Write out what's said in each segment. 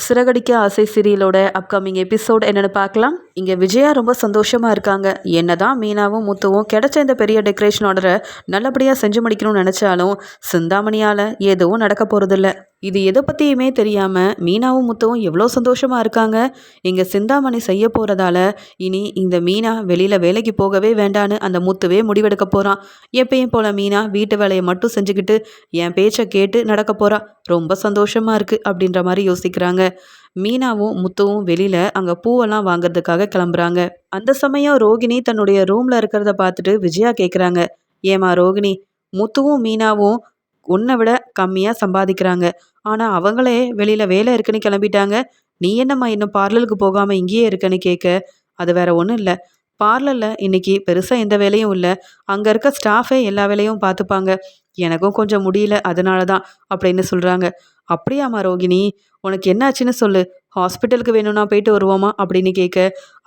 சிறகடிக்க ஆசை சீரியலோட upcoming episode என்னென்னு பார்க்கலாம். இங்கே விஜயா ரொம்ப சந்தோஷமாக இருக்காங்க. என்னதான் மீனாவும் முத்துவும் கிடைச்ச இந்த பெரிய டெக்கரேஷன் ஆர்டரை நல்லபடியாக செஞ்சு முடிக்கணும்னு நினச்சாலும் சிந்தாமணியால் எதுவும் நடக்க போகிறதில்ல. இது எதை பற்றியுமே தெரியாமல் மீனாவும் முத்துவும் எவ்வளோ சந்தோஷமாக இருக்காங்க. இங்கே சிந்தாமணி செய்ய போகிறதால இனி இந்த மீனா வெளியில் வேலைக்கு போகவே வேண்டான்னு அந்த முத்துவே முடிவெடுக்க போகிறான். எப்பயும் போல் மீனா வீட்டு வேலையை மட்டும் செஞ்சுக்கிட்டு என் பேச்சை கேட்டு நடக்க போகிறா. ரொம்ப சந்தோஷமாக இருக்குது அப்படின்ற மாதிரி யோசிக்கிறாங்க. மீனாவும் முத்துவும் வெளியில அங்க பூவெல்லாம் வாங்குறதுக்காக கிளம்புறாங்க. அந்த சமயம் ரோகிணி தன்னுடைய ரூம்ல இருக்கிறத பார்த்துட்டு விஜயா கேக்குறாங்க, ஏமா ரோகிணி, முத்துவும் மீனாவும் உன்னை விட கம்மியா சம்பாதிக்கிறாங்க, ஆனா அவங்களே வெளியில வேலை இருக்குன்னு கிளம்பிட்டாங்க, நீ என்னம்மா இன்னும் பார்லருக்கு போகாம இங்கேயே இருக்கன்னு கேட்க, அது வேற ஒன்றும் இல்லை, பார்லரில் இன்னைக்கு பெருசாக எந்த வேலையும் இல்லை, அங்கே இருக்க ஸ்டாஃபே எல்லா வேலையும் பார்த்துப்பாங்க, எனக்கும் கொஞ்சம் முடியல அதனால தான் அப்படின்னு சொல்கிறாங்க. அப்படியாம்மா ரோகிணி, உனக்கு என்னாச்சுன்னு சொல்லு, ஹாஸ்பிட்டலுக்கு வேணும்னா போயிட்டு வருவோமா அப்படின்னு கேட்க,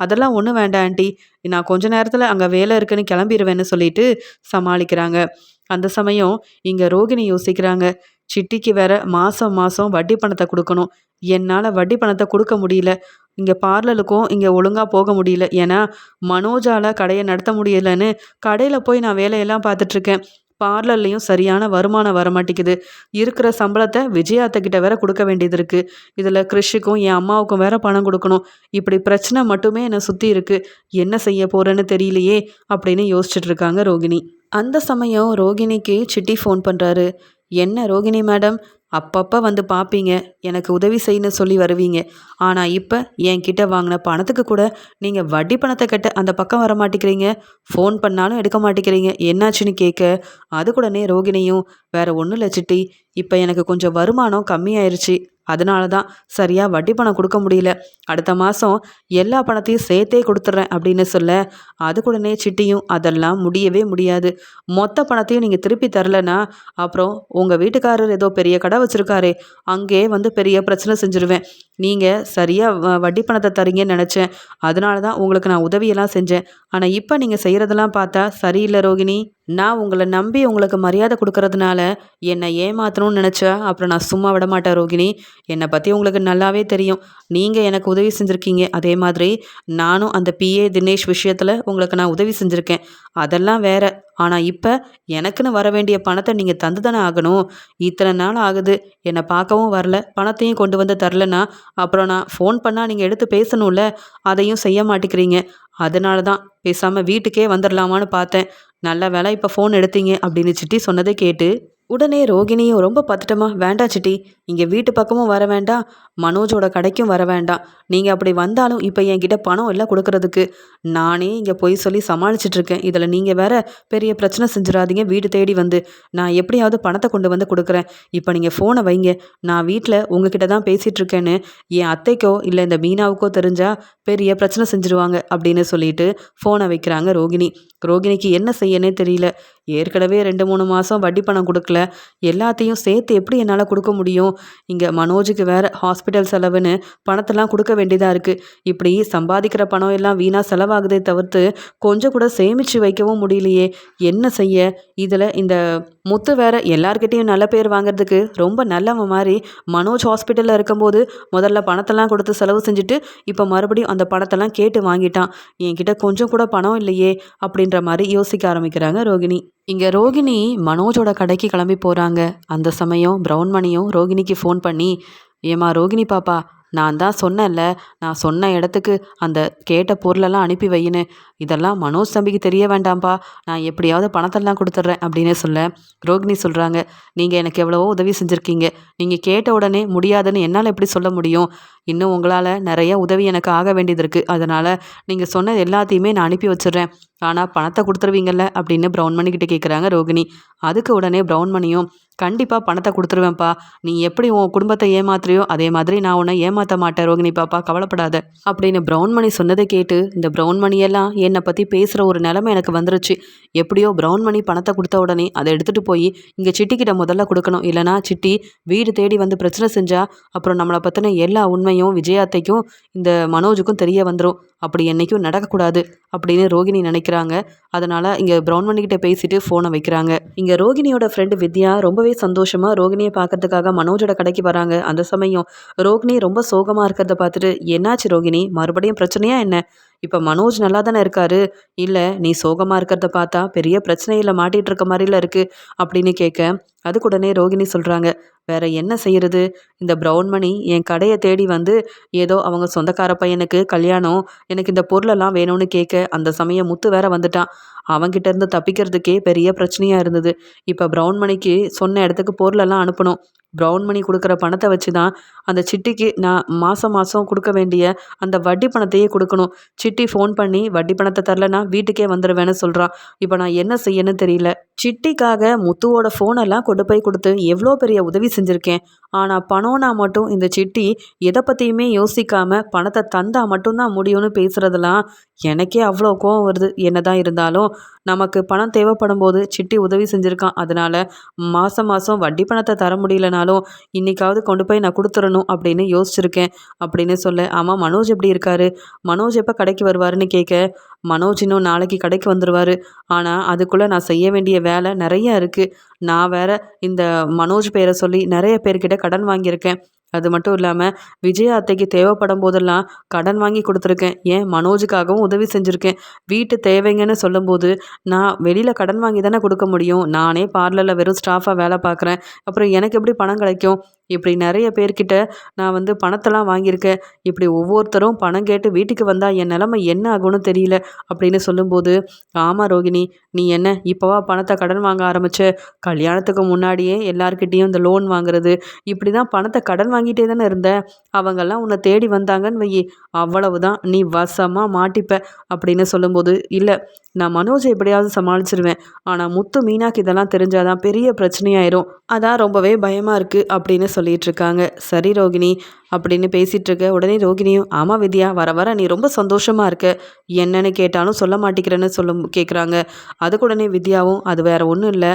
அதெல்லாம் ஒன்றும் வேண்டாம் ஆண்டி, நான் கொஞ்ச நேரத்தில் அங்கே வேலை இருக்குன்னு கிளம்பிடுவேன்னு சொல்லிட்டு சமாளிக்கிறாங்க. அந்த சமயம் இங்கே ரோகிணி யோசிக்கிறாங்க, சிட்டிக்கு வேற மாதம் மாதம் வட்டி பணத்தை கொடுக்கணும், என்னால் வட்டி பணத்தை கொடுக்க முடியல, இங்கே பார்லருக்கும் இங்கே ஒழுங்காக போக முடியல, ஏன்னா மனோஜால் கடையை நடத்த முடியலன்னு கடையில் போய் நான் வேலையெல்லாம் பார்த்துட்ருக்கேன், பார்லர்லேயும் சரியான வருமானம் வரமாட்டேங்குது, இருக்கிற சம்பளத்தை விஜயாத்தக்கிட்ட வேற கொடுக்க வேண்டியது இருக்குது, இதில் கிறிஷுக்கும் என் அம்மாவுக்கும் வேற பணம் கொடுக்கணும், இப்படி பிரச்சனை மட்டுமே என்னை சுற்றி இருக்குது, என்ன செய்ய போகிறேன்னு தெரியலையே அப்படின்னு யோசிச்சுட்டு இருக்காங்க ரோகிணி. அந்த சமயம் ரோகிணிக்கு சிட்டி ஃபோன் பண்ணுறாரு. என்ன ரோகிணி மேடம், அப்பப்போ வந்து பார்ப்பீங்க, எனக்கு உதவி செய்யணும்னு சொல்லி வருவீங்க, ஆனால் இப்போ என்கிட்ட வாங்கின பணத்துக்கு கூட நீங்கள் வட்டி பணத்தை கட்ட அந்த பக்கம் வர மாட்டேங்கிறீங்க, ஃபோன் பண்ணாலும் எடுக்க மாட்டேங்கிறீங்க, என்னாச்சுன்னு கேட்க, அது கூடனே ரோகிணியும், வேற ஒன்றும் இல்லை சிட்டி, இப்போ எனக்கு கொஞ்சம் வருமானம் கம்மியாயிருச்சு, அதனால தான் சரியாக வட்டி பணம் கொடுக்க முடியல, அடுத்த மாதம் எல்லா பணத்தையும் சேர்த்தே கொடுத்துட்றேன் அப்படின்னு சொல்ல, அது கூடனே சிட்டியும், அதெல்லாம் முடியவே முடியாது, மொத்த பணத்தையும் நீங்கள் திருப்பி தரலன்னா அப்புறம் உங்கள் வீட்டுக்காரர் ஏதோ பெரிய கடை வச்சுருக்காரே, அங்கே வந்து பெரிய பிரச்சனை செஞ்சுருவேன், நீங்கள் சரியாக வட்டி பணத்தை தரீங்கன்னு நினச்சேன், அதனால தான் உங்களுக்கு நான் உதவியெல்லாம் செஞ்சேன், ஆனால் இப்போ நீங்கள் செய்கிறதெல்லாம் பார்த்தா சரியில்லை ரோகிணி, நான் உங்களை நம்பி உங்களுக்கு மரியாதை கொடுக்கறதுனால என்னை ஏமாற்றணும்னு நினச்சா அப்புறம் நான் சும்மா விட மாட்டேன் ரோகிணி, என்னை பற்றி உங்களுக்கு நல்லாவே தெரியும், நீங்கள் எனக்கு உதவி செஞ்சுருக்கீங்க, அதே மாதிரி நானும் அந்த பிஏ தினேஷ் விஷயத்தில் உங்களுக்கு நான் உதவி செஞ்சுருக்கேன், அதெல்லாம் வேற, ஆனால் இப்போ எனக்குன்னு வர வேண்டிய பணத்தை நீங்கள் தந்து தானே ஆகணும், இத்தனை நாள் ஆகுது என்னை பார்க்கவும் வரல, பணத்தையும் கொண்டு வந்து தரலன்னா அப்புறம் நான் ஃபோன் பண்ணால் நீங்கள் எடுத்து பேசணும்ல, அதையும் செய்ய மாட்டேங்கிறீங்க, அதனால தான் பேசாமல் வீட்டுக்கே வந்துடலாமான்னு பார்த்தேன், நல்ல வேலை இப்போ ஃபோன் எடுத்தீங்க அப்படின்னு சிட்டி சொன்னதை கேட்டு உடனே ரோகிணியும் ரொம்ப பத்துட்டமா, வேண்டாம் சிட்டி, இங்கே வீட்டு பக்கமும் வர வேண்டாம், மனோஜோட கடைக்கும் வர வேண்டாம், நீங்கள் அப்படி வந்தாலும் இப்போ என்கிட்ட பணம் எல்லாம் கொடுக்கறதுக்கு நானே இங்கே போய் சொல்லி சமாளிச்சிட்ருக்கேன், இதில் நீங்கள் வேற பெரிய பிரச்சனை செஞ்சிடாதீங்க, வீடு தேடி வந்து நான் எப்படியாவது பணத்தை கொண்டு வந்து கொடுக்குறேன், இப்போ நீங்கள் ஃபோனை வைங்க, நான் வீட்டில் உங்ககிட்ட தான் பேசிகிட்ருக்கேன்னு என் அத்தைக்கோ இல்லை இந்த மீனாவுக்கோ தெரிஞ்சால் பெரிய பிரச்சனை செஞ்சுருவாங்க அப்படின்னு சொல்லிட்டு ஃபோனை வைக்கிறாங்க ரோகிணி. ரோகிணிக்கு என்ன செய்யனே தெரியல, ஏற்கனவே 2-3 மாதம் வட்டி பணம் கொடுக்கல, எல்லாத்தையும் சேர்த்து எப்படி என்னால் கொடுக்க முடியும், இங்கே மனோஜுக்கு வேறு ஹாஸ்பிட்டல் செலவுன்னு பணத்தெல்லாம் கொடுக்க வேண்டியதாக இருக்குது, இப்படி சம்பாதிக்கிற பணம் எல்லாம் வீணாக செலவாகுதே தவிர்த்து கொஞ்சம் கூட சேமித்து வைக்கவும் முடியலையே, என்ன செய்ய, இதில் இந்த முத்து வேற எல்லார்கிட்டையும் நல்ல பேர் வாங்குறதுக்கு ரொம்ப நல்லவன் மாதிரி மனோஜ் ஹாஸ்பிட்டலில் இருக்கும்போது முதல்ல பணத்தெல்லாம் கொடுத்து செலவு செஞ்சுட்டு இப்போ மறுபடியும் அந்த பணத்தெல்லாம் கேட்டு வாங்கிட்டான், என்கிட்ட கொஞ்சம் கூட பணம் இல்லையே அப்படின்ற மாதிரி யோசிக்க ஆரம்பிக்கிறாங்க ரோகிணி. இங்கே ரோகிணி மனோஜோட கடைக்கு கிளம்பி போகிறாங்க. அந்த சமயம் பிரவுன்மணியும் ரோகிணிக்கு ஃபோன் பண்ணி, ஏம்மா ரோகிணி பாப்பா, நான் தான் சொன்னேன்ல, நான் சொன்ன இடத்துக்கு அந்த கேட்ட பொருளெல்லாம் அனுப்பி வையின்னு, இதெல்லாம் மனோஜ் தம்பிக்கு தெரிய வேண்டாம்ப்பா, நான் எப்படியாவது பணத்தெல்லாம் கொடுத்துட்றேன் அப்படின்னு சொல்ல, ரோகிணி சொல்கிறாங்க, நீங்கள் எனக்கு எவ்வளவோ உதவி செஞ்சுருக்கீங்க, நீங்கள் கேட்ட உடனே முடியாதுன்னு என்னால் எப்படி சொல்ல முடியும், இன்னும் உங்களால் நிறைய உதவி எனக்கு ஆக வேண்டியது இருக்குது, அதனால் நீங்கள் சொன்னது எல்லாத்தையுமே நான் அனுப்பி வச்சிடுறேன், ஆனால் பணத்தை கொடுத்துருவீங்கல்ல அப்படின்னு பிரவுன்மணிக்கிட்ட கேட்குறாங்க ரோகிணி. அதுக்கு உடனே பிரவுன்மணியும், கண்டிப்பாக பணத்தை கொடுத்துருவேன்ப்பா, நீ எப்படி உன் குடும்பத்தை ஏமாத்துறியோ அதே மாதிரி நான் உன்னை ஏமாற்ற மாட்டேன் ரோகிணி பாப்பா, கவலைப்படாத அப்படின்னு பிரவுன்மணி சொன்னதை கேட்டு இந்த பிரவுன்மணியெல்லாம் என்னை பற்றி பேசுகிற ஒரு நிலைமை எனக்கு வந்துருச்சு, எப்படியோ பிரவுன்மணி பணத்தை கொடுத்த உடனே அதை எடுத்துகிட்டு போய் இங்கே சிட்டிக்கிட்ட முதல்ல கொடுக்கணும், இல்லைனா சிட்டி வீடு தேடி வந்து பிரச்சனை செஞ்சால் அப்புறம் நம்மளை பற்றின எல்லா உண்மையும் விஜயாத்தைக்கும் இந்த மனோஜுக்கும் தெரிய வந்துடும், அப்படி என்றைக்கும் நடக்கக்கூடாது அப்படின்னு ரோகிணி நினைக்கிறாங்க. ஆரம்பிக்கிறாங்க. அதனால் இங்கே ப்ரௌன் மணிக்கிட்ட பேசிட்டு ஃபோனை வைக்கிறாங்க. இங்கே ரோகிணியோட ஃப்ரெண்டு வித்யா ரொம்பவே சந்தோஷமாக ரோகிணியை பார்க்கறதுக்காக மனோஜோட கடைக்கு வராங்க. அந்த சமயம் ரோகிணி ரொம்ப சோகமாக இருக்கிறத பார்த்துட்டு, என்னாச்சு ரோகிணி, மறுபடியும் பிரச்சனையா என்ன? இப்போ மனோஜ் நல்லா தானே இருக்காரு. இல்லை நீ சோகமாக இருக்கிறத பார்த்தா பெரிய பிரச்சனையில் மாட்டிகிட்டு இருக்க மாதிரில இருக்கு அப்படின்னு கேட்க, அதுக்கு உடனே ரோகிணி சொல்கிறாங்க, வேற என்ன செய்யறது, இந்த ப்ரௌன் மணி என் கடையை தேடி வந்து ஏதோ அவங்க சொந்தக்கார பையனுக்கு கல்யாணம், எனக்கு இந்த பொருளெல்லாம் வேணும்னு கேட்க அந்த சமயம் முத்து வேற வந்துட்டான். அவன்கிட்ட இருந்து தப்பிக்கிறதுக்கே பெரிய பிரச்சனையாக இருந்தது. இப்போ ப்ரௌன் மணிக்கு சொன்ன இடத்துக்கு பொருளெல்லாம் அனுப்பணும். ப்ரௌன் மணி கொடுக்குற பணத்தை வச்சு தான் அந்த சிட்டிக்கு நான் மாதம் மாதம் கொடுக்க வேண்டிய அந்த வட்டி பணத்தையே கொடுக்கணும். சிட்டி ஃபோன் பண்ணி வட்டி பணத்தை தரலனா வீட்டுக்கே வந்துடுவேன்னு சொல்கிறான். இப்போ நான் என்ன செய்யணும்னு தெரியல. சிட்டிக்காக முத்துவோட ஃபோனெல்லாம் கொண்டு போய் கொடுத்து எவ்வளோ பெரிய உதவி செஞ்சுருக்கேன். ஆனால் பணம்னா மட்டும் இந்த சிட்டி எதை பற்றியுமே யோசிக்காமல் பணத்தை தந்தால் மட்டும்தான் முடியும்னு பேசுகிறதெல்லாம் எனக்கே அவ்வளோ கோவம் வருது. என்னதான் இருந்தாலும் நமக்கு பணம் தேவைப்படும் போது சிட்டி உதவி செஞ்சுருக்கான். அதனால் மாதம் மாதம் வட்டி பணத்தை தர முடியலனாலும் இன்றைக்காவது கொண்டு போய் நான் கொடுத்துடணும் அப்படின்னு யோசிச்சிருக்கேன் அப்படின்னு சொல்ல, ஆமாம் மனோஜ் எப்படி இருக்காரு, மனோஜ் எப்போ கடைக்கு வருவாருன்னு கேட்க, மனோஜ் இன்னும் நாளைக்கு கடைக்கு வந்துடுவார். ஆனால் அதுக்குள்ளே நான் செய்ய வேண்டிய வேலை நிறைய இருக்குது. நான் வேற இந்த மனோஜ் பேரை சொல்லி நிறைய பேர்கிட்ட கடன் வாங்கியிருக்கேன். அது மட்டும் இல்லாமல் விஜயா அத்தைக்கு தேவைப்படும் போதெல்லாம் கடன் வாங்கி கொடுத்துருக்கேன். ஏன் மனோஜுக்காகவும் உதவி செஞ்சுருக்கேன். வீட்டு தேவைங்கன்னு சொல்லும்போது நான் வெளியில் கடன் வாங்கி தானே கொடுக்க முடியும். நானே பார்லரில் வெறும் ஸ்டாஃபாக வேலை பார்க்குறேன். அப்புறம் எனக்கு எப்படி பணம் கிடைக்கும்? இப்படி நிறைய பேர்கிட்ட நான் வந்து பணத்தெல்லாம் வாங்கியிருக்கேன். இப்படி ஒவ்வொருத்தரும் பணம் கேட்டு வீட்டுக்கு வந்தால் என் நிலமை என்ன ஆகும்னு தெரியல அப்படின்னு சொல்லும்போது, ஆமாம் ரோகிணி, நீ என்ன இப்போவா பணத்தை கடன் வாங்க ஆரம்பிச்ச? கல்யாணத்துக்கு முன்னாடியே எல்லார்கிட்டேயும் இந்த லோன் வாங்குறது, இப்படி தான் பணத்தை கடன் வாங்கிட்டே தானே இருந்த. அவங்கெல்லாம் உன்னை தேடி வந்தாங்கன்னு வையி, அவ்வளவுதான், நீ வசமாக மாட்டிப்ப அப்படின்னு சொல்லும்போது, இல்லை நான் மனோஜை எப்படியாவது சமாளிச்சிருவேன். ஆனால் முத்து மீனாக்கு இதெல்லாம் தெரிஞ்சாதான் பெரிய பிரச்சனையாயிரும். அதான் ரொம்பவே பயமாக இருக்குது அப்படின்னு சொல்லிட்டு இருக்காங்க. சரி ரோகிணி அப்படின்னு பேசிகிட்டு இருக்க உடனே ரோகிணியும், ஆமாம் வித்யா, வர வர நீ ரொம்ப சந்தோஷமாக இருக்க, என்னன்னு கேட்டாலும் சொல்ல மாட்டேங்கிறேன்னு கேட்குறாங்க. அதுக்கு உடனே வித்யாவும், அது வேற ஒன்றும் இல்லை,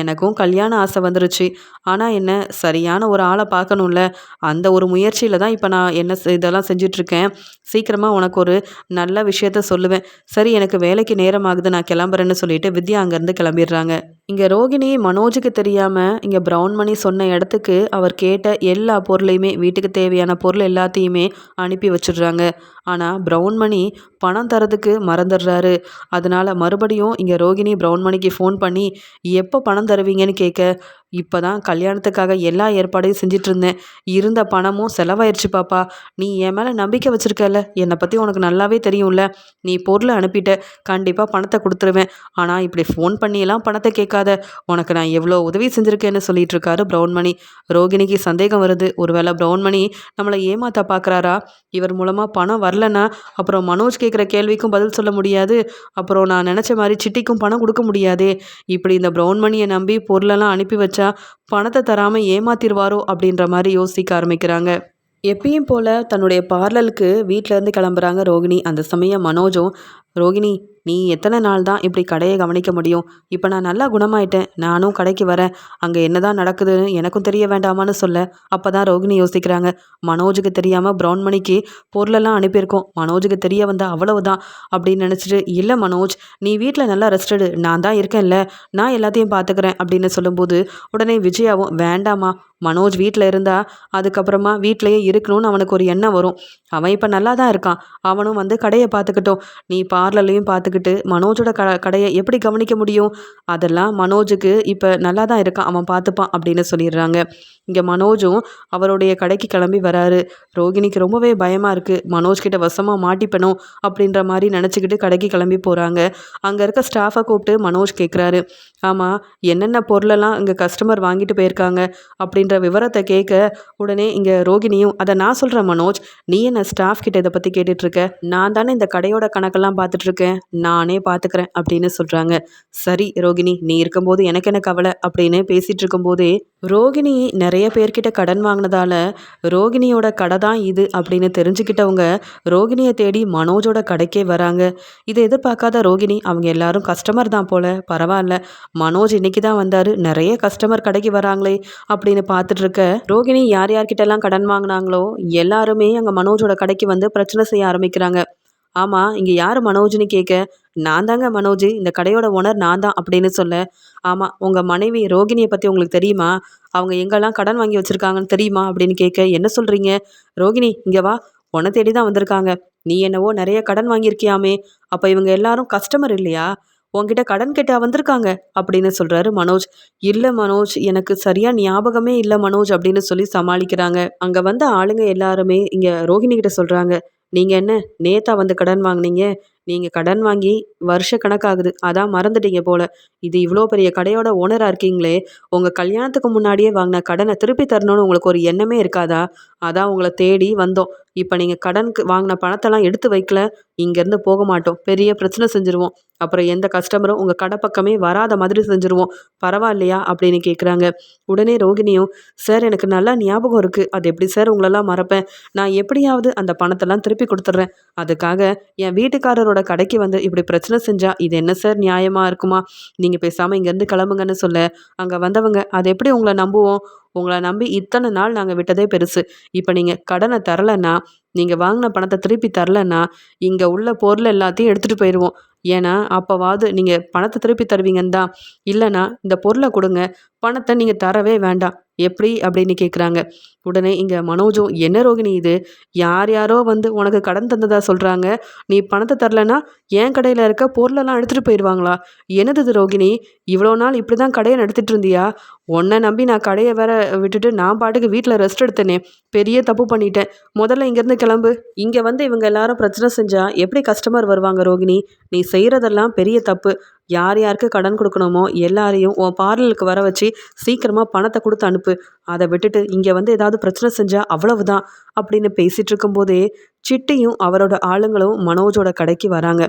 எனக்கும் கல்யாண ஆசை வந்துருச்சு. ஆனால் என்ன சரியான ஒரு ஆளை பார்க்கணும்ல, அந்த ஒரு முயற்சியில் தான் இப்போ நான் இதெல்லாம் செஞ்சிட்ருக்கேன். சீக்கிரமாக உனக்கு ஒரு நல்ல விஷயத்த சொல்லுவேன். சரி எனக்கு வேலைக்கு நேரம் ஆகுது, நான் கிளம்புறேன்னு சொல்லிட்டு வித்யா அங்கேருந்து கிளம்பிடுறாங்க. இங்கே ரோகிணி மனோஜுக்கு தெரியாமல் இங்கே ப்ரௌன் மணி சொன்ன இடத்துக்கு அவர் கேட்ட எல்லா பொருளையுமே, வீட்டுக்கு தேவையான பொருள் எல்லாத்தையுமே அனுப்பி வச்சிடுறாங்க. ஆனால் ப்ரௌன் மணி பணம் தரதுக்கு மறந்துடுறாரு. அதனால் மறுபடியும் இங்கே ரோகிணி ப்ரௌன் மணிக்கு ஃபோன் பண்ணி எப்போ பணம் தருவீங்கன்னு கேட்க, இப்போ தான் கல்யாணத்துக்காக எல்லா ஏற்பாடையும் செஞ்சிட்டு இருந்தேன், இருந்த பணமும் செலவாயிருச்சு பாப்பா. நீ என் மேலே நம்பிக்கை வச்சுருக்கல, என்னை பற்றி உனக்கு நல்லாவே தெரியும்ல, நீ பொருளை அனுப்பிட்ட, கண்டிப்பாக பணத்தை கொடுத்துருவேன். ஆனால் இப்படி ஃபோன் பண்ணியெல்லாம் பணத்தை கேட்காத, உனக்கு நான் எவ்வளோ உதவி செஞ்சுருக்கேன்னு சொல்லிட்டு இருக்காரு ப்ரௌன் மணி. ரோகிணிக்கு சந்தேகம் வருது, ஒருவேளை ப்ரௌன் மணி நம்மளை ஏமாற்ற பார்க்குறாரா? இவர் மூலமாக பணம் வரலன்னா அப்புறம் மனோஜ் கேட்குற கேள்விக்கும் பதில் சொல்ல முடியாது, அப்புறம் நான் நினச்ச மாதிரி சிட்டிக்கும் பணம் கொடுக்க முடியாதே. இப்படி இந்த ப்ரௌன் மணியை நம்பி பொருளெல்லாம் அனுப்பி வச்சா பணத்தை தராமல் ஏமாத்திடுவாரோ அப்படின்ற மாதிரி யோசிக்க ஆரம்பிக்கிறாங்க. எப்பயும் போல் தன்னுடைய பார்லருக்கு வீட்டிலேருந்து கிளம்புறாங்க ரோகிணி. அந்த சமயம் மனோஜும், ரோகிணி நீ எத்தனை நாள் தான் இப்படி கடையை கவனிக்க முடியும்? இப்போ நான் நல்லா குணமாயிட்டேன், நானும் கடைக்கு வரேன், அங்கே என்னதான் நடக்குதுன்னு எனக்கும் தெரிய வேண்டாமான்னு சொல்ல, அப்போ தான் ரோகிணி யோசிக்கிறாங்க, மனோஜுக்கு தெரியாமல் ப்ரௌன் மணிக்கு பொருளெல்லாம் அனுப்பியிருக்கோம், மனோஜுக்கு தெரிய வந்தால் அவ்வளவுதான் அப்படின்னு நினச்சிட்டு, இல்லை மனோஜ் நீ வீட்டில் நல்லா ரெஸ்டடு, நான் தான் இருக்கேன்ல, நான் எல்லாத்தையும் பார்த்துக்கிறேன் அப்படின்னு சொல்லும்போது, உடனே விஜயாவும், வேண்டாமா, மனோஜ் வீட்டில் இருந்தால் அதுக்கப்புறமா வீட்டிலையே இருக்கணும்னு அவனுக்கு ஒரு எண்ணம் வரும். அவன் இப்போ நல்லா தான் இருக்கான், அவனும் வந்து கடையை பார்த்துக்கிட்டோம், நீ பார்லர்லையும் பார்த்துக்கிட்டு மனோஜோட கடையை எப்படி கவனிக்க முடியும்? அதெல்லாம் மனோஜுக்கு இப்போ நல்லா தான் இருக்கான், அவன் பார்த்துப்பான் அப்படின்னு சொல்லிடுறாங்க. இங்கே மனோஜும் அவருடைய கடைக்கு கிளம்பி வராரு. ரோகிணிக்கு ரொம்பவே பயமாக இருக்குது, மனோஜ்கிட்ட வசமாக மாட்டிப்பணும் அப்படின்ற மாதிரி நினச்சிக்கிட்டு கடைக்கு கிளம்பி போகிறாங்க. அங்கே இருக்க ஸ்டாஃபை கூப்பிட்டு மனோஜ் கேட்குறாரு, ஆமாம் என்னென்ன பொருளெல்லாம் இங்கே கஸ்டமர் வாங்கிட்டு போயிருக்காங்க அப்படின்ற விவரத்தை கேட்க, உடனே இங்கே ரோகிணியும், அதை நான் சொல்கிறேன் மனோஜ், நீ என்ன ஸ்டாஃப் கிட்ட இதை பற்றி கேட்டுட்ருக்க, நான் தானே இந்த கடையோட கணக்கெல்லாம் பார்த்துட்ருக்கேன், நானே பார்த்துக்கிறேன் அப்படின்னு சொல்கிறாங்க. சரி ரோகிணி நீ இருக்கும்போது எனக்கு என்ன கவலை அப்படின்னு பேசிகிட்டு இருக்கும்போதே, ரோகிணி நிறைய பேர்கிட்ட கடன் வாங்கினதால ரோகிணியோட கடை தான் இது அப்படின்னு தெரிஞ்சுக்கிட்டவங்க ரோகிணியை தேடி மனோஜோட கடைக்கே வராங்க. இதை எதிர்பார்க்காத ரோகிணி, அவங்க எல்லாரும் கஸ்டமர் தான் போல, பரவாயில்ல, மனோஜ் இன்னைக்கு தான் வந்தார், நிறைய கஸ்டமர் கடைக்கு வராங்களே அப்படின்னு பார்த்துட்டு இருக்க, ரோகிணி யார் யார்கிட்டலாம் கடன் வாங்கினாங்களோ எல்லாருமே அங்கே மனோஜோட கடைக்கு வந்து பிரச்சனை செய்ய ஆரம்பிக்கிறாங்க. ஆமாம் இங்கே யார் மனோஜ்னு கேட்க, நான் தாங்க மனோஜ், இந்த கடையோட ஓனர் நான் தான் அப்படின்னு சொல்ல, ஆமாம் உங்கள் மனைவி ரோகிணியை பற்றி உங்களுக்கு தெரியுமா? அவங்க எங்கெல்லாம் கடன் வாங்கி வச்சுருக்காங்கன்னு தெரியுமா அப்படின்னு கேட்க, என்ன சொல்கிறீங்க? ரோகிணி இங்கே வா, உன்னை தேடி தான் வந்திருக்காங்க. நீ என்னவோ நிறைய கடன் வாங்கியிருக்கியாமே, அப்போ இவங்க எல்லாரும் கஸ்டமர் இல்லையா? உன்கிட்ட கடன் கேட்டா வந்திருக்காங்க அப்படின்னு சொல்கிறாரு மனோஜ். இல்லை மனோஜ், எனக்கு சரியாக ஞாபகமே இல்லை மனோஜ் அப்படின்னு சொல்லி சமாளிக்கிறாங்க. அங்கே வந்த ஆளுங்க எல்லாருமே இங்கே ரோகிணி கிட்ட சொல்கிறாங்க, நீங்கள் என்ன நேத்தா வந்து கடன் வாங்குனீங்க? நீங்கள் கடன் வாங்கி வருஷ கணக்காகுது, அதான் மறந்துட்டீங்க போல. இது இவ்வளோ பெரிய கடையோட ஓனராக இருக்கீங்களே, உங்கள் கல்யாணத்துக்கு முன்னாடியே வாங்கின கடனை திருப்பி தரணும்னு உங்களுக்கு ஒரு எண்ணமே இருக்காதா? அதான் உங்களை தேடி வந்தோம். இப்போ நீங்கள் கடனுக்கு வாங்கின பணத்தெல்லாம் எடுத்து வைக்கல, இங்கேருந்து போக மாட்டோம், பெரிய பிரச்சனை செஞ்சுருவோம். அப்புறம் எந்த கஸ்டமரும் உங்கள் கடை பக்கமே வராத மாதிரி செஞ்சுருவோம். பரவாயில்லையா அப்படின்னு கேட்குறாங்க. உடனே ரோகிணியும், சார் எனக்கு நல்லா ஞாபகம் இருக்குது, அது எப்படி சார் உங்களெல்லாம் மறப்பேன்? நான் எப்படியாவது அந்த பணத்தெல்லாம் திருப்பி கொடுத்துட்றேன். அதுக்காக என் வீட்டுக்காரரோட கடைக்கு வந்து இப்படி பிரச்சனை செஞ்சா இது என்ன சார் நியாயமாக இருக்குமா? நீங்கள் பேசாமல் இங்கேருந்து கிளம்புங்கன்னு சொல்ல, அங்கே வந்தவங்க அது எப்படி உங்களை நம்புவோம்? உங்களை நம்பி இத்தனை நாள் நாங்கள் விட்டதே பெருசு. இப்போ நீங்கள் கடனை தரலைன்னா, நீங்கள் வாங்கின பணத்தை திருப்பி தரலைன்னா, இங்கே உள்ள பொருள் எல்லாத்தையும் எடுத்துகிட்டு போயிடுவோம். ஏன்னா அப்போவாவது நீங்கள் பணத்தை திருப்பி தருவீங்கன்னு தான். இல்லைன்னா இந்த பொருளை கொடுங்க, பணத்தை நீங்கள் தரவே வேண்டாம். எப்படி அப்படின்னு கேட்குறாங்க. உடனே இங்கே மனோஜும், என்ன ரோகிணி இது, யார் யாரோ வந்து உனக்கு கடன் தந்ததா சொல்கிறாங்க, நீ பணத்தை தரலன்னா என் கடையில் இருக்க பொருளெல்லாம் எடுத்துகிட்டு போயிடுவாங்களா? என்னது இது ரோகிணி, இவ்வளோ நாள் இப்படி தான் கடையை நடத்திட்டு இருந்தியா? உன்னை நம்பி நான் கடையை வேற விட்டுட்டு நான் பாட்டுக்கு வீட்டில் ரெஸ்ட் எடுத்தேனே, பெரிய தப்பு பண்ணிட்டேன். முதல்ல இங்கேருந்து கிளம்பு. இங்கே வந்து இவங்க எல்லாரும் பிரச்சனை செஞ்சால் எப்படி கஸ்டமர் வருவாங்க ரோகிணி? நீ செய்கிறதெல்லாம் பெரிய தப்பு. யார் யாருக்கு கடன் கொடுக்கணுமோ எல்லாரையும் உன் பார்லருக்கு வர வச்சு சீக்கிரமாக பணத்தை கொடுத்து அனுப்பு. அதை விட்டுட்டு இங்கே வந்து ஏதாவது பிரச்சனை செஞ்சால் அவ்வளவுதான் அப்படின்னு பேசிகிட்டு இருக்கும்போதே சிட்டியும் அவரோட ஆளுங்களும் மனோஜோட கடைக்கு வராங்க.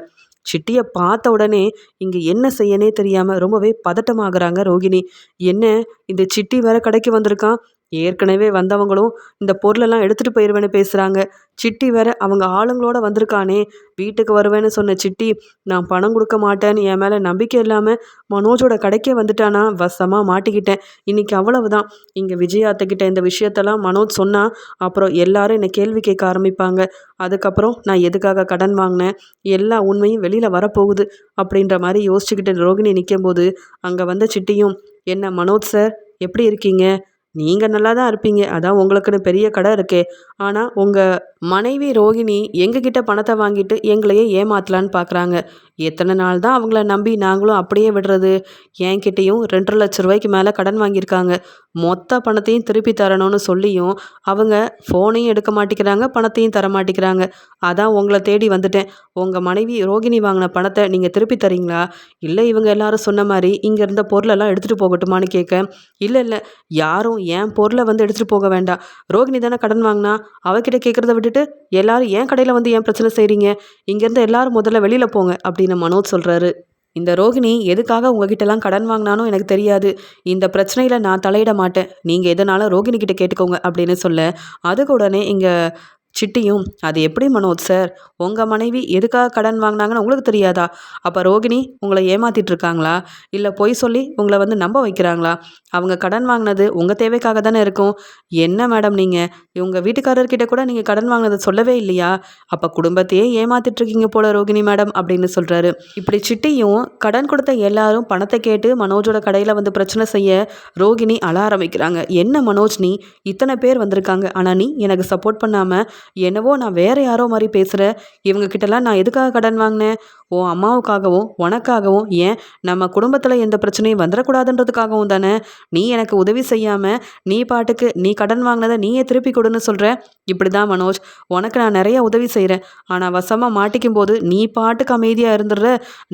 சிட்டியை பார்த்த உடனே இங்கே என்ன செய்யனே தெரியாமல் ரொம்பவே பதட்டமாகறாங்க ரோகிணி. என்ன, இந்த சிட்டி வேற கடைக்கு வந்திருக்கான், ஏற்கனவே வந்தவங்களும் இந்த பொருளெல்லாம் எடுத்துகிட்டு போயிடுவேன்னு பேசுகிறாங்க. சிட்டி வேற அவங்க ஆளுங்களோட வந்திருக்கானே. வீட்டுக்கு வருவேன்னு சொன்ன சிட்டி நான் பணம் கொடுக்க மாட்டேன்னு என் மேலே நம்பிக்கை இல்லாமல் மனோஜோட கடைக்கே வந்துட்டானா, வசமாக மாட்டிக்கிட்டேன். இன்னைக்கு அவ்வளவுதான். இங்கே விஜயாத்தக்கிட்ட இந்த விஷயத்தெல்லாம் மனோஜ் சொன்னால் அப்புறம் எல்லாரும் என்னை கேள்வி கேட்க ஆரம்பிப்பாங்க. அதுக்கப்புறம் நான் எதுக்காக கடன் வாங்கினேன், எல்லா உண்மையும் வெளியில் வரப்போகுது அப்படின்ற மாதிரி யோசிச்சுக்கிட்டு ரோகிணி நிற்கும்போது அங்கே வந்த சிட்டியும், என்ன மனோஜ் சார் எப்படி இருக்கீங்க? நீங்கள் நல்லா தான் இருப்பீங்க, அதான் உங்களுக்குன்னு பெரிய கடை இருக்கே. ஆனால் உங்கள் மனைவி ரோகிணி எங்ககிட்ட பணத்தை வாங்கிட்டு எங்களையே ஏமாத்தலான்னு பார்க்குறாங்க. எத்தனை நாள் தான் அவங்கள நம்பி நாங்களும் அப்படியே விடுறது? என்கிட்டேயும் 2,50,000 மேலே கடன் வாங்கியிருக்காங்க. மொத்த பணத்தையும் திருப்பி தரணும்னு சொல்லியும் அவங்க ஃபோனையும் எடுக்க மாட்டேங்கிறாங்க, பணத்தையும் தர மாட்டேங்கிறாங்க. அதான் உங்களை தேடி வந்துட்டேன். உங்கள் மனைவி ரோகிணி வாங்கின பணத்தை நீங்கள் திருப்பி தரீங்களா? இல்லை இவங்க எல்லாரும் சொன்ன மாதிரி இங்கே இருந்த பொருளெல்லாம் எடுத்துகிட்டு போகட்டுமான்னு கேட்க, இல்லை இல்லை, யாரும் என் பொருளை வந்து எடுத்துகிட்டு போக வேண்டாம். ரோகிணி தானே கடன் வாங்கினா, அவகிட்ட கேட்குறத விட்டுட்டு எல்லாரும் என் கடையில் வந்து ஏன் பிரச்சனை செய்கிறீங்க? இங்கேருந்து எல்லாரும் முதல்ல வெளியில் போங்க அப்படின்னு மனோஜ் சொல்கிறாரு. இந்த ரோகிணி எதுக்காக உங்ககிட்டலாம் கடன் வாங்கினானோ எனக்கு தெரியாது. இந்த பிரச்சனையில் நான் தலையிட மாட்டேன். நீங்கள் எதனாலும் ரோகிணி கிட்ட கேட்டுக்கோங்க அப்படின்னு சொல்ல, அதுக்கு உடனே இங்கே சிட்டியும், அது எப்படி மனோஜ் சார், உங்கள் மனைவி எதுக்காக கடன் வாங்கினாங்கன்னு உங்களுக்கு தெரியாதா? அப்போ ரோகிணி உங்களை ஏமாத்திட்டு இருக்காங்களா? இல்லை பொய் சொல்லி உங்களை வந்து நம்ப வைக்கிறாங்களா? அவங்க கடன் வாங்கினது உங்கள் தேவைக்காக தானே இருக்கும். என்ன மேடம் நீங்கள், உங்கள் வீட்டுக்காரர்கிட்ட கூட நீங்கள் கடன் வாங்கினதை சொல்லவே இல்லையா? அப்போ குடும்பத்தையே ஏமாத்திட்டு இருக்கீங்க போல ரோகிணி மேடம் அப்படின்னு சொல்கிறாரு. இப்படி சிட்டியும் கடன் கொடுத்த எல்லாரும் பணத்தை கேட்டு மனோஜோட கடையில் வந்து பிரச்சனை செய்ய ரோகிணி அழ ஆரம்பிக்கிறாங்க. என்ன மனோஜ், நீ இத்தனை பேர் வந்திருக்காங்க, ஆனால் நீ எனக்கு சப்போர்ட் பண்ணாமல் என்னவோ நான் வேற யாரோ மாதிரி பேசுகிறேன். இவங்க கிட்டலாம் நான் எதுக்காக கடன் வாங்கினேன்? உன் அம்மாவுக்காகவும் உனக்காகவும், ஏன் நம்ம குடும்பத்தில் எந்த பிரச்சனையும் வந்துடக்கூடாதுன்றதுக்காகவும் தானே. நீ எனக்கு உதவி செய்யாமல் நீ பாட்டுக்கு நீ கடன் வாங்கினதை நீயே திருப்பி கொடுன்னு சொல்கிற. இப்படி தான் மனோஜ், உனக்கு நான் நிறைய உதவி செய்கிறேன், ஆனால் வசமாக மாட்டிக்கும் போது நீ பாட்டுக்கு அமைதியாக இருந்துடுற.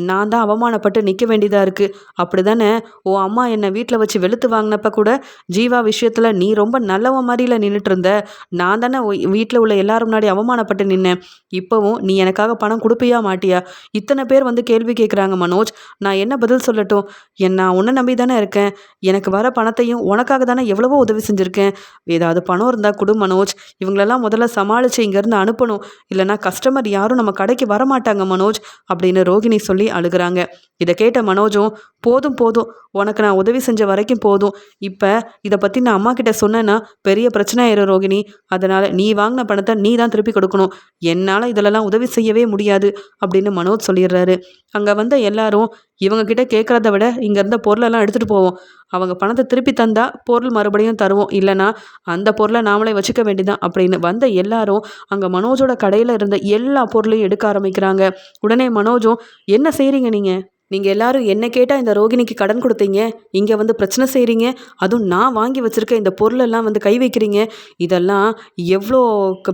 நான் தான் அவமானப்பட்டு நிற்க வேண்டியதாக இருக்குது. அப்படி தானே உன் அம்மா என்னை வீட்டில் வச்சு வெளுத்து வாங்கினப்ப கூட ஜீவா விஷயத்தில் நீ ரொம்ப நல்லவன் மாதிரில நின்றுட்டு இருந்த. நான் தானே வீட்டில் உள்ள எல்லாரும் முன்னாடி அவமானப்பட்டு நின்னேன். இப்போவும் நீ எனக்காக பணம் கொடுப்பியா மாட்டியா? இத்தனை பேர் வந்து கேள்வி கேட்குறாங்க மனோஜ். நான் என்ன பதில் சொல்லட்டும்? நான் உன்னை நம்பி தானே இருக்கேன். எனக்கு வர பணத்தையும் உனக்காக தானே எவ்வளவோ உதவி செஞ்சுருக்கேன். ஏதாவது பணம் இருந்தால் கொடு மனோஜ். இவங்களெல்லாம் முதல்ல சமாளித்து இங்கேருந்து அனுப்பணும். இல்லைனா கஸ்டமர் யாரும் நம்ம கடைக்கு வரமாட்டாங்க மனோஜ் அப்படின்னு ரோகிணி சொல்லி அழுகுறாங்க. இதை கேட்ட மனோஜும், போதும் போதும், உனக்கு நான் உதவி செஞ்ச வரைக்கும் போதும். இப்போ இதை பற்றி நான் அம்மா கிட்ட சொன்னேன்னா பெரிய பிரச்சனை ஆயிரும் ரோகிணி. அதனால் நீ வாங்கின பணத்தை நீ தான் திருப்பி கொடுக்கணும். என்னால் இதிலெல்லாம் உதவி செய்யவே முடியாது அப்படின்னு மனோஜ் சொல்லிடுறாரு. அங்கே வந்த எல்லாரும், இவங்க கிட்ட கேட்குறத விட இங்கே இருந்த பொருளெல்லாம் எடுத்துகிட்டு போவோம். அவங்க பணத்தை திருப்பி தந்தா பொருள் மறுபடியும் தருவோம். இல்லைனா அந்த பொருளை நாமளே வச்சுக்க வேண்டியதான் அப்படின்னு வந்த எல்லாரும் அங்கே மனோஜோட கடையில் இருந்த எல்லா பொருளையும் எடுக்க ஆரம்பிக்கிறாங்க. உடனே மனோஜும், என்ன செய்கிறீங்க நீங்கள் எல்லாரும் என்ன கேட்டால் இந்த ரோகிணிக்கு கடன் கொடுத்தீங்க, இங்கே வந்து பிரச்சனை செய்கிறீங்க, அதுவும் நான் வாங்கி வச்சுருக்க இந்த பொருளெல்லாம் வந்து கை வைக்கிறீங்க. இதெல்லாம் எவ்வளோ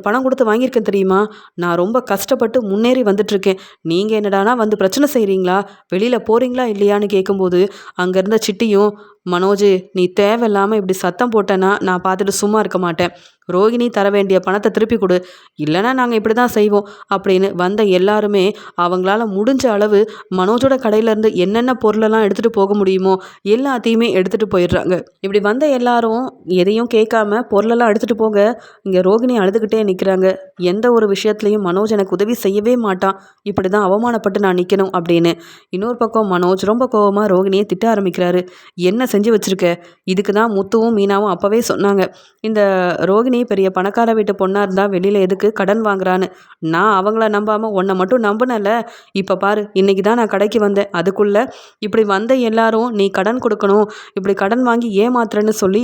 பணம் கொடுத்து வாங்கியிருக்கேன் தெரியுமா? நான் ரொம்ப கஷ்டப்பட்டு முன்னேறி வந்துட்டுருக்கேன். நீங்கள் என்னடானா வந்து பிரச்சனை செய்கிறீங்களா? வெளியில் போகிறீங்களா இல்லையான்னு கேட்கும்போது அங்கே இருந்த சிட்டியும், மனோஜ், நீ தேவையில்லாமல் இப்படி சத்தம் போட்டேன்னா நான் பார்த்துட்டு சும்மா இருக்க மாட்டேன். ரோகிணி தர வேண்டிய பணத்தை திருப்பி கொடு, இல்லைனா நாங்கள் இப்படி தான் செய்வோம் அப்படின்னு வந்த எல்லாருமே அவங்களால முடிஞ்ச அளவு மனோஜோட கடையிலேருந்து என்னென்ன பொருளெல்லாம் எடுத்துகிட்டு போக முடியுமோ எல்லாத்தையுமே எடுத்துகிட்டு போயிடுறாங்க. இப்படி வந்த எல்லாரும் எதையும் கேட்காம பொருளெல்லாம் எடுத்துகிட்டு போக இங்கே ரோகிணி அழுதுகிட்டே நிற்கிறாங்க. எந்த ஒரு விஷயத்துலையும் மனோஜ் எனக்கு உதவி செய்யவே மாட்டான், இப்படி தான் அவமானப்பட்டு நான் நிற்கணும் அப்படின்னு. இன்னொரு பக்கம் மனோஜ் ரொம்ப கோவமாக ரோகிணியை திட்ட ஆரம்பிக்கிறாரு. என்ன செஞ்சு வச்சுருக்க? இதுக்கு தான் முத்துவும் மீனாவும் அப்போவே சொன்னாங்க, இந்த ரோகிணி பெரிய பணக்கார வீட்டு பொண்ணாக இருந்தால் வெளியில் எதுக்கு கடன் வாங்குறான்னு. நான் அவங்கள நம்பாமல் உன்னை மட்டும் நம்பினல. இப்போ பாரு, இன்றைக்கி தான் நான் கடைக்கு வந்தேன், அதுக்குள்ளே இப்படி வந்த எல்லாரும் நீ கடன் கொடுக்கணும், இப்படி கடன் வாங்கி ஏமாத்துறேன்னு சொல்லி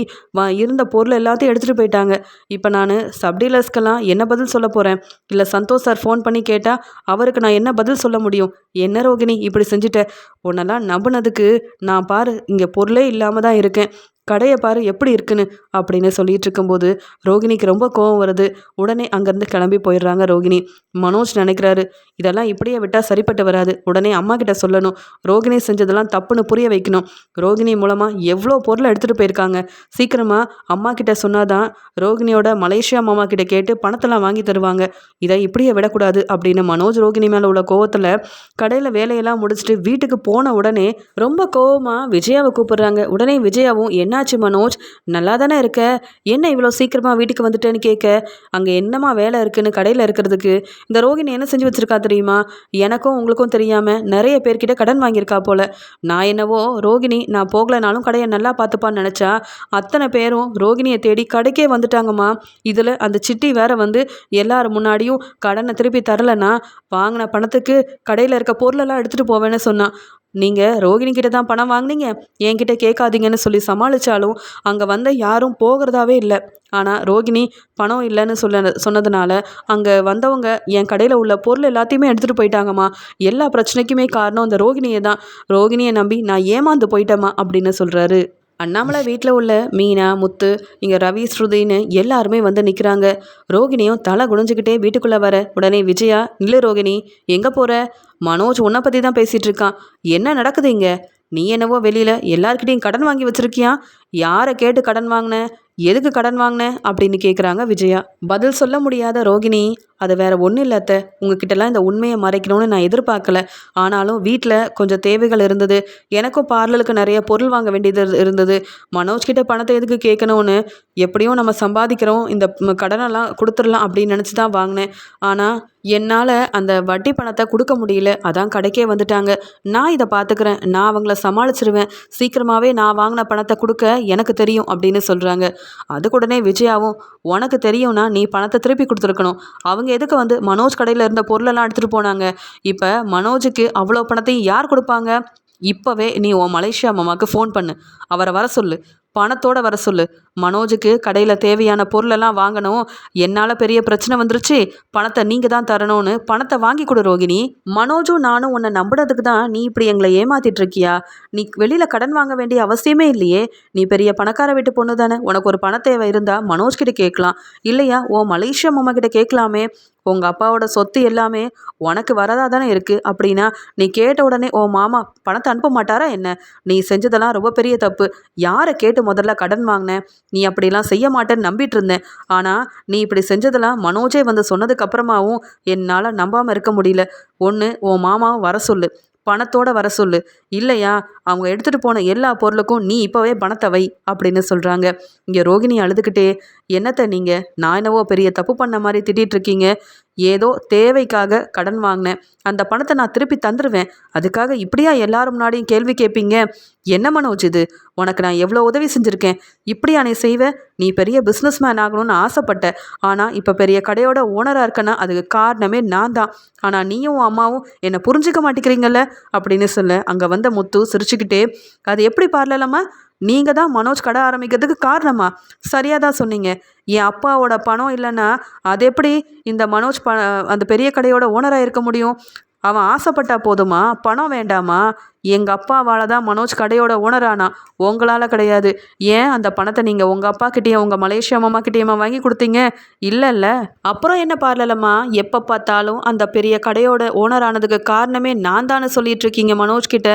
இருந்த பொருள் எல்லாத்தையும் எடுத்துகிட்டு போயிட்டாங்க. இப்போ நான் சப்டீலர்ஸ்க்கெல்லாம் என்ன பதில் சொல்ல போகிறேன்? இல்லை சந்தோஷ் சார் ஃபோன் பண்ணி கேட்டால் அவருக்கு நான் என்ன பதில் சொல்ல முடியும்? என்ன ரோகிணி இப்படி செஞ்சுட்ட? உன்னெல்லாம் நம்பினதுக்கு நான் பாரு இங்கே பொருளே இல்லாமல் தான் இருக்கேன். கடையை பாரு எப்படி இருக்குன்னு அப்படின்னு சொல்லிட்டு இருக்கும்போது ரோகிணிக்கு ரொம்ப கோவம் வருது. உடனே அங்கேருந்து கிளம்பி போயிடுறாங்க ரோகிணி. மனோஜ் நினைக்கிறாரு, இதெல்லாம் இப்படியே விட்டால் சரிப்பட்டு வராது, உடனே அம்மா கிட்ட சொல்லணும், ரோகிணி செஞ்சதெல்லாம் தப்புன்னு புரிய வைக்கணும். ரோகிணி மூலமாக எவ்வளோ பொருளை எடுத்துகிட்டு போயிருக்காங்க, சீக்கிரமாக அம்மா கிட்ட சொன்னாதான் ரோகிணியோட மலேசியா மாமா கிட்ட கேட்டு பணத்தெல்லாம் வாங்கி தருவாங்க. இதை இப்படியே விடக்கூடாது அப்படின்னு மனோஜ் ரோகிணி மேலே உள்ள கோவத்தில் கடையில் வேலையெல்லாம் முடிச்சுட்டு வீட்டுக்கு போன உடனே ரொம்ப கோவமாக விஜயாவை கூப்பிடுறாங்க. உடனே விஜயாவும், என்னாச்சு மனோஜ், நல்லா தானே இருக்க, என்ன இவ்வளோ சீக்கிரமாக வீட்டுக்கு வந்துட்டேன்னு கேட்க, அங்கே என்னம்மா வேலை இருக்குன்னு கடையில் இருக்கிறதுக்கு இந்த ரோகிணி என்ன செஞ்சு வச்சுருக்கா தெரியுமா? எனக்கும் உங்களுக்கும் தெரியாமல் நிறைய பேர்கிட்ட கடன் வாங்கியிருக்கா போல். நான் என்னவோ ரோகிணி நான் போகலைனாலும் கடையை நல்லா பார்த்துப்பான்னு நினச்சா அத்தனை பேரும் ரோகிணியை தேடி கடைக்கே வந்துட்டாங்கம்மா. இதில் அந்த சிட்டி வேற வந்து எல்லார் முன்னாடியும் கடனை திருப்பி தரலைன்னா வாங்கின பணத்துக்கு கடையில் இருக்க பொருளெல்லாம் எடுத்துகிட்டு போவேன்னு சொன்னான். நீங்கள் ரோகிணி கிட்ட தான் பணம் வாங்கினீங்க, என்கிட்ட கேட்காதீங்கன்னு சொல்லி சமாளித்தாலும் அங்கே வந்த யாரும் போகிறதாவே இல்லை. ஆனால் ரோகிணி பணம் இல்லைன்னு சொன்னதுனால அங்கே வந்தவங்க என் கடையில் உள்ள பொருள் எல்லாத்தையுமே எடுத்துகிட்டு போயிட்டாங்கம்மா. எல்லா பிரச்சனைக்குமே காரணம் அந்த ரோகிணியை தான். ரோகிணியை நம்பி நான் ஏமாந்து போயிட்டேம்மா அப்படின்னு சொல்கிறாரு. அண்ணாமலை வீட்டில் உள்ள மீனா, முத்து, இங்கே ரவி, ஸ்ருதின்னு எல்லாருமே வந்து நிற்கிறாங்க. ரோகிணியும் தலை குனிஞ்சிக்கிட்டே வீட்டுக்குள்ளே வர உடனே விஜயா, நில்லு ரோகிணி, எங்கே போகிற? மனோஜ் உன்னை பற்றி தான் பேசிகிட்டு இருக்கான், என்ன நடக்குது இங்கே? நீ என்னவோ வெளியில் எல்லார்கிட்டையும் கடன் வாங்கி வச்சுருக்கியா? யாரை கேட்டு கடன் வாங்கின, எதுக்கு கடன் வாங்கின அப்படின்னு கேட்குறாங்க விஜயா. பதில் சொல்ல முடியாத ரோகிணி, அது வேற ஒன்றும் இல்லை அத்தை, உங்ககிட்டலாம் இந்த உண்மையை மறைக்கணும்னு நான் எதிர்பார்க்கல. ஆனாலும் வீட்டில் கொஞ்சம் தேவைகள் இருந்தது, எனக்கும் பார்லருக்கு நிறைய பொருள் வாங்க வேண்டியது இருந்தது. மனோஜ்கிட்ட பணத்தை எதுக்கு கேட்கணும்னு, எப்படியும் நம்ம சம்பாதிக்கிறோம், இந்த கடனெல்லாம் கொடுத்துடலாம் அப்படின்னு நினச்சி தான் வாங்கினேன். ஆனால் என்னால் அந்த வட்டி பணத்தை கொடுக்க முடியல, அதான் கடைக்கே வந்துட்டாங்க. நான் இதை பார்த்துக்கிறேன், நான் அவங்கள சமாளிச்சிருவேன், சீக்கிரமாகவே நான் வாங்கின பணத்தை கொடுக்க எனக்கு தெரியும் அப்படின்னு சொல்கிறாங்க. அதுக்கு உடனே விஜயாவும், உனக்கு தெரியும்னா நீ பணத்தை திருப்பி கொடுத்துருக்கணும். அவங்க எதுக்கு வந்து மனோஜ் கடையில் இருந்த பொருளெல்லாம் எடுத்துகிட்டு போனாங்க? இப்போ மனோஜுக்கு அவ்வளோ பணத்தையும் யார் கொடுப்பாங்க? இப்போவே நீ உன் மலேசியா மாமாவுக்கு ஃபோன் பண்ணு, அவரை வர சொல்லு, பணத்தோடு வர சொல்லு. மனோஜுக்கு கடையில் தேவையான பொருளெல்லாம் வாங்கணும், என்னால் பெரிய பிரச்சனை வந்துருச்சு, பணத்தை நீங்கள் தான் தரணும்னு பணத்தை வாங்கி கொடு ரோகிணி. மனோஜும் நானும் உன்னை நம்புறதுக்கு தான் நீ இப்படி எங்களை ஏமாத்திட்டு இருக்கியா? நீ வெளியில் கடன் வாங்க வேண்டிய அவசியமே இல்லையே, நீ பெரிய பணக்கார வீட்டு பொண்ணு தானே, உனக்கு ஒரு பண தேவை இருந்தால் மனோஜ் கிட்ட கேட்கலாம், இல்லையா உன் மலேசியா மாமா கிட்ட கேட்கலாமே. உங்கள் அப்பாவோட சொத்து எல்லாமே உனக்கு வரதா தானே இருக்குது. அப்படின்னா நீ கேட்ட உடனே ஓ மாமா பணத்தை அனுப்ப மாட்டாரா என்ன? நீ செஞ்சதெல்லாம் ரொம்ப பெரிய தப்பு. யாரை கேட்டு முதல்ல கடன் வாங்கினேன்? நீ அப்படிலாம் செய்ய மாட்டேன்னு நம்பிட்டு இருந்தேன். ஆனால் நீ இப்படி செஞ்சதெல்லாம் மனோஜே வந்து சொன்னதுக்கு அப்புறமாவும் என்னால் நம்பாமல் இருக்க முடியல. ஒன்று உன் மாமாவும் வர சொல்லு, பணத்தோட வர சொல்லு. இல்லையா அவங்க எடுத்துகிட்டு போன எல்லா பொருளுக்கும் நீ இப்போவே பணத்தை வை அப்படின்னு சொல்கிறாங்க. இங்கே ரோகிணி அழுதுகிட்டே, என்னத்தை நீங்கள் நான் என்னவோ பெரிய தப்பு பண்ண மாதிரி திட்டிகிட்டு இருக்கீங்க. ஏதோ தேவைக்காக கடன் வாங்கினேன், அந்த பணத்தை நான் திருப்பி தந்துடுவேன். அதுக்காக இப்படியா எல்லாரும் முன்னாடியும் கேள்வி கேட்பீங்க? என்ன மனோஜ் இது? உனக்கு நான் எவ்வளோ உதவி செஞ்சுருக்கேன், இப்படியா நீ செய்வ? நீ பெரிய பிஸ்னஸ் மேன் ஆகணும்னு ஆசைப்பட்ட, ஆனால் இப்போ பெரிய கடையோட ஓனராக இருக்கேன்னா அதுக்கு காரணமே நான் தான். ஆனால் நீயும் உன் அம்மாவும் என்னை புரிஞ்சிக்க மாட்டேங்கிறீங்கல்ல அப்படின்னு சொல்ல, அங்கே வந்த முத்து சிரிச்சுக்கிட்டே, அது எப்படி பார்லலாமா? நீங்கள் தான் மனோஜ் கடை ஆரம்பிக்கிறதுக்கு காரணமா? சரியாக தான் சொன்னீங்க. என் அப்பாவோட பணம் இல்லைன்னா அது எப்படி இந்த மனோஜ் அந்த பெரிய கடையோட ஓனராக இருக்க முடியும்? அவன் ஆசைப்பட்டா போதுமா? பணம் வேண்டாமா? எங்கள் அப்பாவால் தான் மனோஜ் கடையோட ஓனரானா, உங்களால் கிடையாது. ஏன் அந்த பணத்தை நீங்கள் உங்கள் அப்பா கிட்டேயும் உங்கள் மலேசியா மாமா கிட்டேயுமா வாங்கி கொடுத்தீங்க? இல்லைல்ல. அப்புறம் என்ன பார்லலம்மா, எப்போ பார்த்தாலும் அந்த பெரிய கடையோட ஓனர் ஆனதுக்கு காரணமே நான் தானே சொல்லிட்டு இருக்கீங்க மனோஜ் கிட்ட.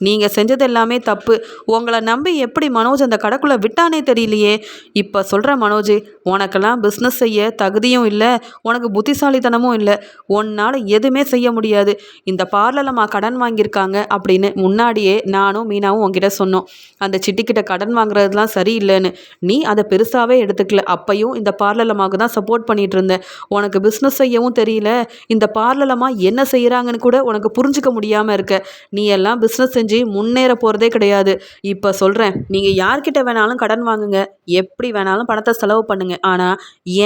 நீங்கள் செஞ்சது எல்லாமே தப்பு. உங்களை நம்பி எப்படி மனோஜ் அந்த கடைக்குள்ளே விட்டானே தெரியலையே. இப்போ சொல்கிற மனோஜ், உனக்கெல்லாம் பிஸ்னஸ் செய்ய தகுதியும் இல்லை, உனக்கு புத்திசாலித்தனமும் இல்லை. உன்னால் எதுவுமே செய்ய முடியாது. இந்த பார்லலம்மா கடன் வாங்கியிருக்காங்க அப்படின்னு முன்னாடியே நானும் மீனாவும் உங்ககிட்ட சொன்னோம். அந்த சிட்டிக்கிட்ட கடன் வாங்குறதுலாம் சரியில்லைன்னு. நீ அதை பெருசாகவே எடுத்துக்கல. அப்பையும் இந்த பார்லலம்மாவுக்கு தான் சப்போர்ட் பண்ணிட்டு இருந்தேன். உனக்கு பிஸ்னஸ் செய்யவும் தெரியல, இந்த பார்லலம்மா என்ன செய்கிறாங்கன்னு கூட உனக்கு புரிஞ்சுக்க முடியாமல் இருக்க. நீ எல்லாம் பிஸ்னஸ் செஞ்சு முன்னேற போகிறதே கிடையாது. இப்போ சொல்கிறேன், நீங்கள் யார்கிட்ட வேணாலும் கடன் வாங்குங்க, எப்படி வேணாலும் பணத்தை செலவு பண்ணுங்க. ஆனால்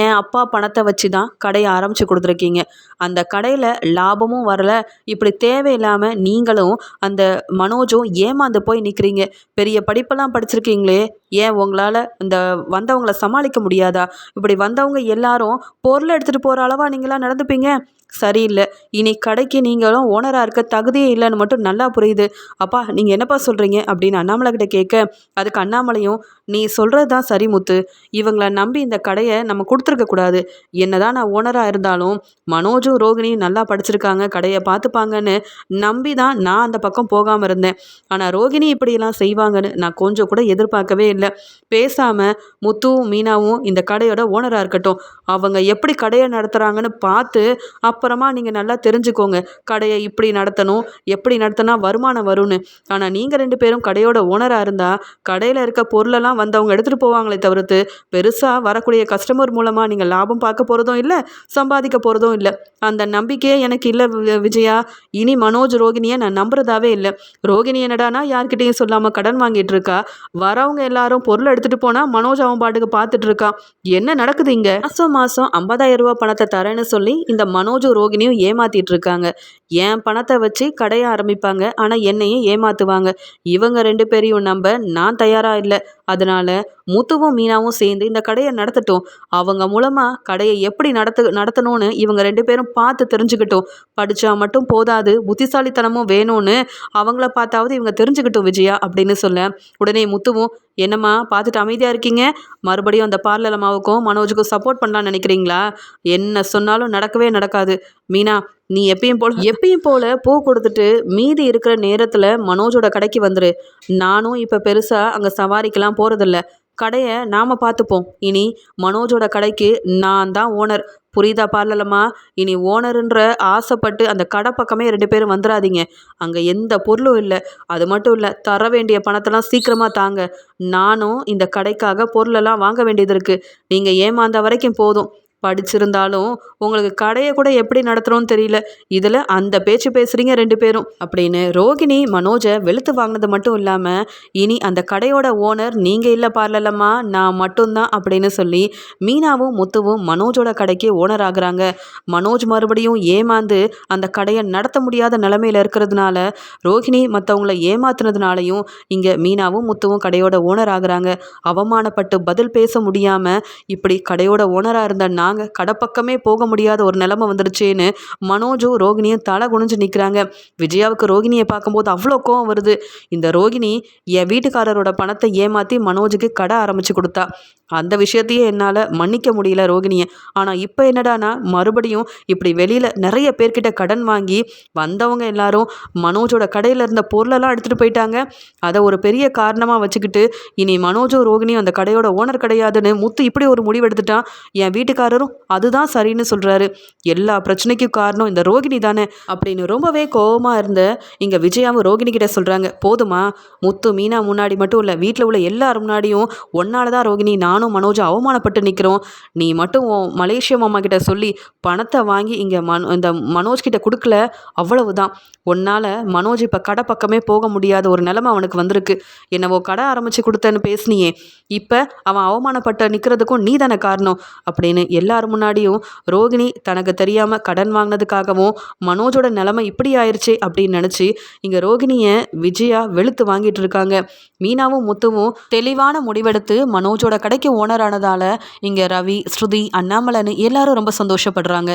என் அப்பா பணத்தை வச்சு தான் கடையை ஆரம்பித்து கொடுத்துருக்கீங்க. அந்த கடையில் லாபமும் வரல. இப்படி தேவையில்லாமல் நீங்களும் அந்த மனோஜும் ஏமாந்து போய் நிற்கிறீங்க. பெரிய படிப்பெல்லாம் படிச்சிருக்கீங்களே, ஏன் உங்களால் இந்த வந்தவங்கள சமாளிக்க முடியாதா? இப்படி வந்தவங்க எல்லாரும் பொருளை எடுத்துகிட்டு போகிற அளவா நீங்களாம் நடந்துப்பீங்க? சரியில்லை. இனி கடைக்கு நீங்களும் ஓனராக இருக்க தகுதியே இல்லைன்னு மட்டும் நல்லா புரியுது. அப்பா நீங்கள் என்னப்பா சொல்கிறீங்க அப்படின்னு அண்ணாமலை கிட்ட கேட்க, அதுக்கு அண்ணாமலையும், நீ சொல்கிறது தான் சரி முத்து. இவங்களை நம்பி இந்த கடையை நம்ம கொடுத்துருக்கக்கூடாது. என்னதான் நான் ஓனராக இருந்தாலும் மனோஜும் ரோகிணியும் நல்லா படிச்சிருக்காங்க, கடையை பார்த்துப்பாங்கன்னு நம்பி தான் நான் அந்த பக்கம் போகாமல் இருந்தேன். ஆனால் ரோகிணி இப்படியெல்லாம் செய்வாங்கன்னு நான் கொஞ்சம் கூட எதிர்பார்க்கவே இல்லை. பேசாமல் முத்துவும் மீனாவும் இந்த கடையோட ஓனராக இருக்கட்டும். அவங்க எப்படி கடையை நடத்துகிறாங்கன்னு பார்த்து அப்புறமா நீங்கள் நல்லா தெரிஞ்சுக்கோங்க. கடையை இப்படி நடத்தணும், எப்படி நடத்தினா வருமானம் வரும்னு. ஆனால் நீங்கள் 2 பேரும் கடையோட ஓனராக இருந்தால் கடையில் இருக்க பொருளெல்லாம் வந்தவங்க எடுத்துகிட்டு போவாங்களே தவிர்த்து பெருசாக வரக்கூடிய கஸ்டமர் மூலமாக நீங்கள் லாபம் பார்க்க போகிறதும் இல்லை, சம்பாதிக்க போகிறதும் இல்லை. அந்த நம்பிக்கையே எனக்கு இல்லை விஜயா. இனி மனோஜ் ரோகிணியை நான் நம்புறதாவே இல்லை. ரோகிணி என்னடானா யார்கிட்டையும் சொல்லாமல் கடன் வாங்கிட்டு இருக்கா. வரவங்க எல்லாரும் பொருளை எடுத்துகிட்டு போனால் மனோஜ் அவன் பாட்டுக்கு பார்த்துட்டு இருக்கான். என்ன நடக்குது இங்கே? மாதம் 50,000 ரூபா பணத்தை தரேன்னு சொல்லி இந்த மனோஜ் ரோகிணியும் ஏமாத்திட்டு இருக்காங்க. என் பணத்தை வச்சு கடையை ஆரம்பிப்பாங்க, ஆனால் என்னையும் ஏமாத்துவாங்க. இவங்க 2 பேரையும் நம்ப நான் தயாராக இல்லை. அதனால முத்துவும் மீனாவும் சேர்ந்து இந்த கடையை நடத்தட்டும். அவங்க மூலமாக கடையை எப்படி நடத்தணும்னு இவங்க 2 பேரும் பார்த்து தெரிஞ்சுக்கிட்டோம். படித்தா மட்டும் போதாது, புத்திசாலித்தனமும் வேணும்னு அவங்கள பார்த்தாவது இவங்க தெரிஞ்சுக்கிட்டோம் விஜயா அப்படின்னு சொல்ல, உடனே முத்துவும், என்னம்மா பார்த்துட்டு அமைதியாக இருக்கீங்க? மறுபடியும் அந்த பார்லலம்மாவுக்கும் மனோஜுக்கும் சப்போர்ட் பண்ணலான்னு நினைக்கிறீங்களா? என்ன சொன்னாலும் நடக்கவே நடக்காது. மீனா, நீ எப்பயும் போல பூ கொடுத்துட்டு மீதி இருக்கிற நேரத்தில் மனோஜோட கடைக்கு வந்துரு. நானும் இப்போ பெருசாக அங்கே சவாரிக்கெல்லாம் போகிறதில்ல. கடையை நாம் பார்த்துப்போம். இனி மனோஜோட கடைக்கு நான் தான் ஓனர். புரியுதா பார்லலம்மா? இனி ஓனருன்ற ஆசைப்பட்டு அந்த கடை பக்கமே 2 பேரும் வந்துடாதீங்க. அங்கே எந்த பொருளும் இல்லை. அது மட்டும் இல்லை, தர வேண்டிய பணத்தெல்லாம் சீக்கிரமாக தாங்க. நானும் இந்த கடைக்காக பொருளெல்லாம் வாங்க வேண்டியது இருக்குது. நீங்கள் ஏமாந்த வரைக்கும் போதும். படிச்சிருந்தாலும் உங்களுக்கு கடையை கூட எப்படி நடத்துகிறோன்னு தெரியல. இதில் அந்த பேச்சு பேசுகிறீங்க 2 பேரும் அப்படின்னு ரோகிணி மனோஜை வெளுத்து வாங்கினது மட்டும் இல்லாமல், இனி அந்த கடையோட ஓனர் நீங்கள் இல்லை பார்லலம்மா, நான் மட்டும்தான் அப்படின்னு சொல்லி மீனாவும் முத்துவும் மனோஜோட கடைக்கு ஓனர் ஆகுறாங்க. மனோஜ் மறுபடியும் ஏமாந்து அந்த கடையை நடத்த முடியாத நிலைமையில் இருக்கிறதுனால, ரோகிணி மற்றவங்கள ஏமாத்துனதுனாலையும் இங்கே மீனாவும் முத்துவும் கடையோட ஓனர் ஆகுறாங்க. அவமானப்பட்டு பதில் பேச முடியாமல் இப்படி கடையோட ஓனராக இருந்த நாங்கள் கடை பக்கமே போக முடியாத ஒரு நிலைமை வந்துருச்சேன்னு மனோஜும் ரோகிணியும் தலை குனிஞ்சு நிற்கிறாங்க. விஜயாவுக்கு ரோகிணியை பார்க்கும்போது அவ்வளோ கோவம் வருது. இந்த ரோகிணி என் வீட்டுக்காரரோட பணத்தை ஏமாற்றி மனோஜுக்கு கடை ஆரம்பித்து கொடுத்தா. அந்த விஷயத்தையே என்னால் மன்னிக்க முடியல ரோகிணியை. ஆனால் இப்போ என்னடானா மறுபடியும் இப்படி வெளியில் நிறைய பேர்கிட்ட கடன் வாங்கி வந்தவங்க எல்லாரும் மனோஜோட கடையில் இருந்த பொருளெல்லாம் எடுத்துகிட்டு போயிட்டாங்க. அதை ஒரு பெரிய காரணமாக வச்சுக்கிட்டு இனி மனோஜோ ரோகிணியும் அந்த கடையோட ஓனர் கிடையாதுன்னு முத்து இப்படி ஒரு முடிவு எடுத்துட்டான். என் வீட்டுக்காரரும் அதுதான் சரின்னு சொல்கிறாரு. எல்லா பிரச்சனைக்கும் காரணம் இந்த ரோகிணி தானே அப்படின்னு ரொம்பவே கோபமாக இருந்த இங்கே விஜயாவும் ரோகிணி கிட்ட சொல்கிறாங்க. போதுமா, முத்து மீனா முன்னாடி மட்டும் இல்லை, வீட்டில் உள்ள எல்லாரும் முன்னாடியும் ஒன்னால தான் ரோகிணி நானும் மனோஜும் அவமானப்பட்டு நிற்கிறோம். நீ மட்டும் மலேசியா மாமா கிட்ட சொல்லி பணத்தை வாங்கி இங்கே இந்த மனோஜ் கிட்ட கொடுக்கல, அவ்வளவுதான். உன்னால் மனோஜ் இப்போ கடை பக்கமே போக முடியாத ஒரு நிலைமை அவனுக்கு வந்திருக்கு. என்னவோ கடை ஆரம்பித்து கொடுத்தேன்னு பேசுனியே, இப்போ அவன் அவமானப்பட்ட நிற்கிறதுக்கும் நீ தானே காரணம் அப்படின்னு எல்லாரும் முன்னாடியும் ரோகிணி தனக்கு தெரியாமல் கடன் வாங்கினதுக்காகவும் மனோஜோட நிலைமை இப்படி ஆயிடுச்சே அப்படின்னு நினச்சி இங்கே ரோகிணியை விஜயா வெளுத்து வாங்கிட்டு இருக்காங்க. மீனாவும் முத்துவும் தெளிவான முடிவெடுத்து மனோஜோட கடைக்கு ஓனர் ஆனதால் இங்கே ரவி, ஸ்ருதி, அண்ணாமலைன்னு எல்லாரும் ரொம்ப சந்தோஷப்படுறாங்க.